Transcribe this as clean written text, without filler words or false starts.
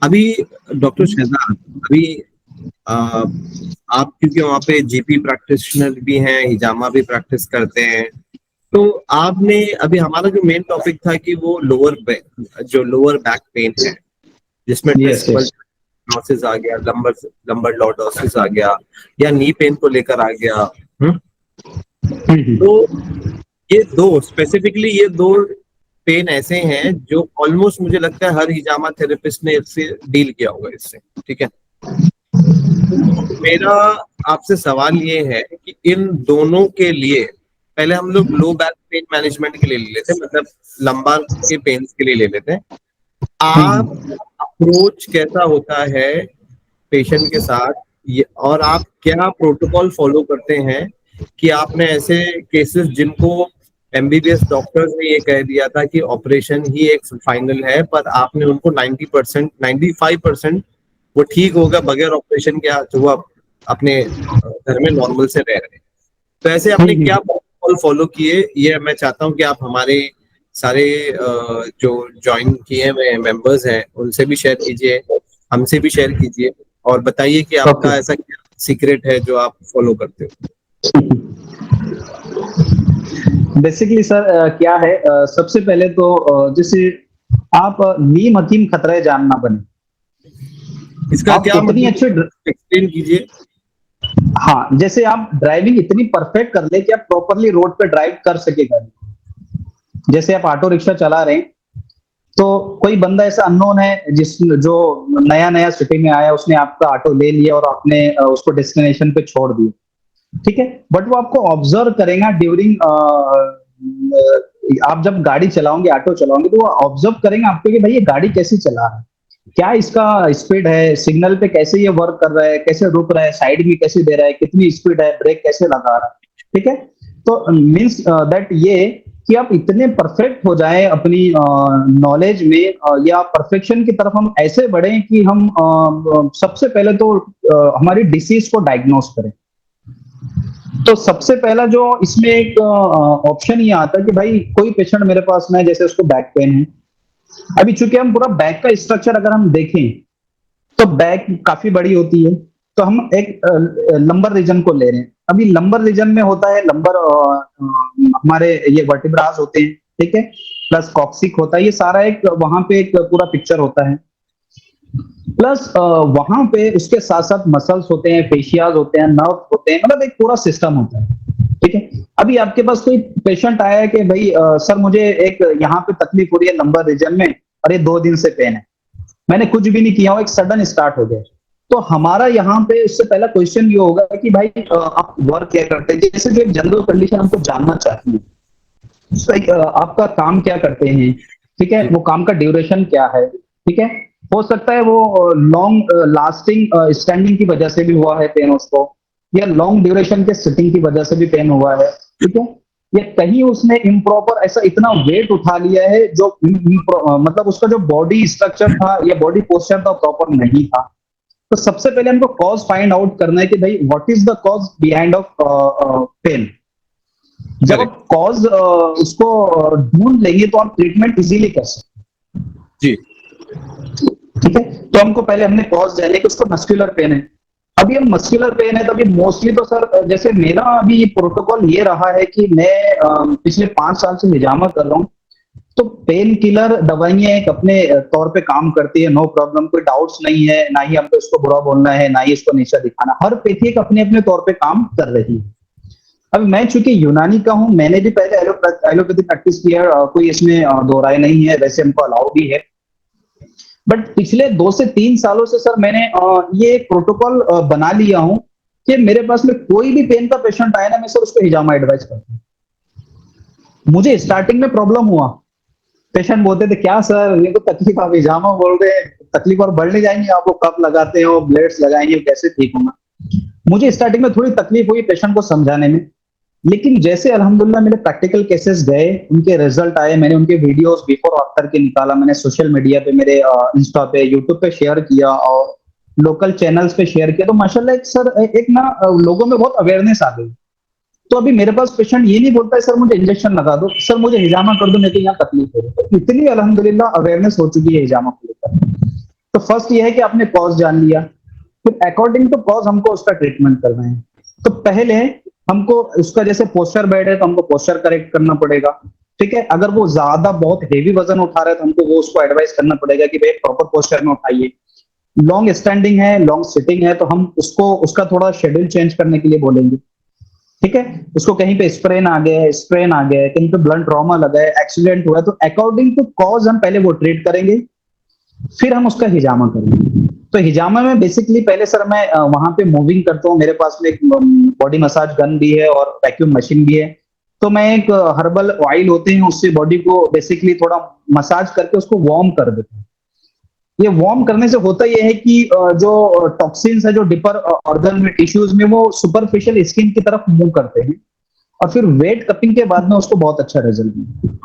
अभी डॉक्टर शहजाद, अभी आ, आप क्योंकि वहाँ पे जीपी प्रैक्टिशनर भी हैं, हिजामा भी प्रैक्टिस करते हैं, तो आपने अभी हमारा जो मेन टॉपिक था कि वो लोअर बैक पेन है, जिसमें यस डिस्क यस। बल्जिनोसिस आ गया, लंबर लंबर लॉर्डोसिस आ गया, या नी पेन को लेकर आ गया। तो ये दो पेन ऐसे हैं जो ऑलमोस्ट मुझे लगता है हर हिजामा थेरेपिस्ट ने इससे डील किया होगा इससे। ठीक है, तो मेरा आपसे सवाल ये है कि इन दोनों के लिए पहले हम लोग लो बैक पेन मैनेजमेंट के लिए ले लेते हैं, मतलब लंबार के पेन के लिए ले लेते हैं। आप अप्रोच कैसा होता है पेशेंट के साथ, ये और आप क्या प्रोटोकॉल फॉलो करते हैं कि आपने ऐसे केसेस जिनको एमबीबीएस डॉक्टर्स ने ये कह दिया था कि ऑपरेशन ही एक फाइनल है, पर आपने उनको 90%, 95% वो ठीक होगा बगैर ऑपरेशन के, आज वो अपने घर में नॉर्मल से रह रहे हैं। तो ऐसे आपने क्या प्रोटोकॉल फॉलो किए, ये मैं चाहता हूँ कि आप हमारे सारे जो ज्वाइन किए हुए मेंबर्स हैं उनसे भी शेयर कीजिए, हमसे भी शेयर कीजिए, और बताइए कि आपका ऐसा क्या सीक्रेट है जो आप फॉलो करते हो। बेसिकली सर क्या है, सबसे पहले तो जैसे आप नीम हकीम खतरा जानना बने, इसका आप क्या इतनी अच्छी मतलब, एक्सप्लेन कीजिए। हाँ, जैसे आप ड्राइविंग इतनी परफेक्ट कर ले कि आप प्रॉपरली रोड पे ड्राइव कर सके गाड़ी। जैसे आप ऑटो रिक्शा चला रहे हैं, तो कोई बंदा ऐसा अननोन है जो नया नया सिटी में आया, उसने आपका ऑटो ले लिया और आपने उसको डेस्टिनेशन पे छोड़ दिया। ठीक है, बट वो आपको ऑब्जर्व करेगा ड्यूरिंग, आप जब गाड़ी चलाओगे, ऑटो चलाओगे, तो वो ऑब्जर्व करेंगे आपको कि भाई ये गाड़ी कैसी चला रहा है, क्या इसका स्पीड है, सिग्नल पे कैसे ये वर्क कर रहा है, कैसे रुक रहा है, साइड में कैसे दे रहा है, कितनी स्पीड है, ब्रेक कैसे लगा रहा है। ठीक है, तो मीन्स दैट ये कि आप इतने परफेक्ट हो जाएं अपनी नॉलेज में, या परफेक्शन की तरफ हम ऐसे बढ़े कि हम सबसे पहले तो हमारी डिसीज को डायग्नोस करें। तो सबसे पहला जो इसमें एक ऑप्शन ये आता है कि भाई कोई पेशेंट मेरे पास में है, जैसे उसको बैक पेन है। अभी चूंकि हम पूरा बैक का स्ट्रक्चर अगर हम देखें तो बैक काफी बड़ी होती है, तो हम एक लंबर रीजन को ले रहे हैं। अभी लंबर रीजन में होता है लंबर, हमारे ये वर्टिब्रास होते हैं, ठीक है, प्लस कॉक्सिक होता है, ये सारा एक वहां पे एक पूरा पिक्चर होता है। प्लस वहां पे उसके साथ साथ मसल्स होते हैं, फेशियाज होते हैं, नर्व होते हैं, मतलब एक पूरा सिस्टम होता है। ठीक है, अभी आपके पास कोई पेशेंट आया है कि भाई सर मुझे एक यहाँ पे तकलीफ हो रही है लंबर रीजन में, और ये 2 दिन से पेन है, मैंने कुछ भी नहीं किया, एक सडन स्टार्ट हो गया। तो हमारा यहाँ पे उससे पहला क्वेश्चन ये होगा कि भाई आप वर्क क्या करते हैं, जैसे जो एक जनरल कंडीशन हमको जानना चाहिए, आपका काम क्या करते हैं, ठीक है, वो काम का ड्यूरेशन क्या है। ठीक है, हो सकता है वो लॉन्ग लास्टिंग स्टैंडिंग की वजह से भी हुआ है पेन उसको, या लॉन्ग ड्यूरेशन के सिटिंग की वजह से भी पेन हुआ है। ठीक है, या कहीं उसने इम्प्रॉपर ऐसा इतना वेट उठा लिया है जो मतलब उसका जो बॉडी स्ट्रक्चर था या बॉडी पोस्चर था प्रॉपर नहीं था। तो सबसे पहले हमको कॉज फाइंड आउट करना है कि भाई what is the cause behind of pain. जब आप कॉज उसको ढूंढ लेंगे तो आप ट्रीटमेंट इजीली कर सकते जी। ठीक है, तो हमको पहले हमने कॉज जाने कि उसको मस्कुलर पेन है। अभी हम मस्कुलर पेन है तो अभी मोस्टली तो सर जैसे मेरा अभी प्रोटोकॉल ये रहा है कि मैं पिछले 5 साल से हिजामा कर रहा हूँ, तो पेन किलर दवाइयां एक अपने तौर पे काम करती है, नो प्रॉब्लम, कोई डाउट्स नहीं है, ना ही हमको इसको बुरा बोलना है, ना ही इसको नीचा दिखाना। हर पैथी एक अपने अपने तौर पे काम कर रही है। अब मैं चूंकि यूनानी का हूं, मैंने भी पहले एलोपैथी प्रैक्टिस किया, कोई इसमें दो राय नहीं है, वैसे हमको अलाउ भी है। बट पिछले 2 से 3 सालों से सर मैंने ये एक प्रोटोकॉल बना लिया हूं कि मेरे पास में कोई भी पेन का पेशेंट आए ना, मैं सर उसको हिजामा एडवाइस करता हूं। मुझे स्टार्टिंग में प्रॉब्लम हुआ, पेशेंट बोलते थे क्या सर ये तो तकलीफ, आप हिजामा बोल रहे हैं, तकलीफ और बढ़ने जाएंगे, आपको कप लगाते हो, ब्लेड्स लगाएंगे, कैसे ठीक होगा। मुझे स्टार्टिंग में थोड़ी तकलीफ हुई पेशेंट को समझाने में, लेकिन जैसे अल्हम्दुलिल्लाह मेरे प्रैक्टिकल केसेस गए, उनके रिजल्ट आए, मैंने उनके वीडियोस बिफोर आफ्टर के निकाला, मैंने सोशल मीडिया पे, मेरे इंस्टा पे, यूट्यूब पे शेयर किया और लोकल चैनल्स पे शेयर किया, तो माशाल्लाह एक सर एक ना लोगों में बहुत अवेयरनेस आ गई। तो अभी मेरे पास पेशेंट ये नहीं बोलता है सर मुझे इंजेक्शन लगा दो, सर मुझे हिजामा कर दो, मेरे को यहाँ तकलीफ हो रही है। तो इतनी अल्हम्दुलिल्लाह अवेयरनेस हो चुकी है हिजामा को लेकर। तो फर्स्ट ये है कि आपने कॉज जान लिया, फिर अकॉर्डिंग टू कॉज हमको उसका ट्रीटमेंट करना है। तो पहले हमको उसका जैसे पोस्चर बैड है तो हमको पोस्चर करेक्ट करना पड़ेगा, ठीक है। अगर वो ज्यादा बहुत हेवी वजन उठा रहा है तो हमको वो उसको एडवाइस करना पड़ेगा कि भाई प्रॉपर पोस्चर में उठाइए। लॉन्ग स्टैंडिंग है, लॉन्ग सिटिंग है, तो हम उसको उसका थोड़ा शेड्यूल चेंज करने के लिए बोलेंगे, ठीक है। उसको कहीं पे स्ट्रेन आ गया है, कहीं पे ब्लंट ट्रॉमा लगा है, एक्सीडेंट हुआ है, तो अकॉर्डिंग टू कॉज हम पहले वो ट्रीट करेंगे, फिर हम उसका हिजामा करेंगे। तो हिजामा में बेसिकली पहले सर मैं वहां पे मूविंग करता हूँ, मेरे पास में एक बॉडी मसाज गन भी है और वैक्यूम मशीन भी है। तो मैं एक हर्बल ऑयल होते हैं उससे बॉडी को बेसिकली थोड़ा मसाज करके उसको वार्म कर देता हूँ। ये वार्म करने से होता यह है कि जो टॉक्सिन्स है जो डिपर ऑर्गन में टिश्यूज में वो सुपरफिशियल स्किन की तरफ मूव करते हैं, और फिर वेट कपिंग के बाद में उसको बहुत अच्छा रिजल्ट मिलता है।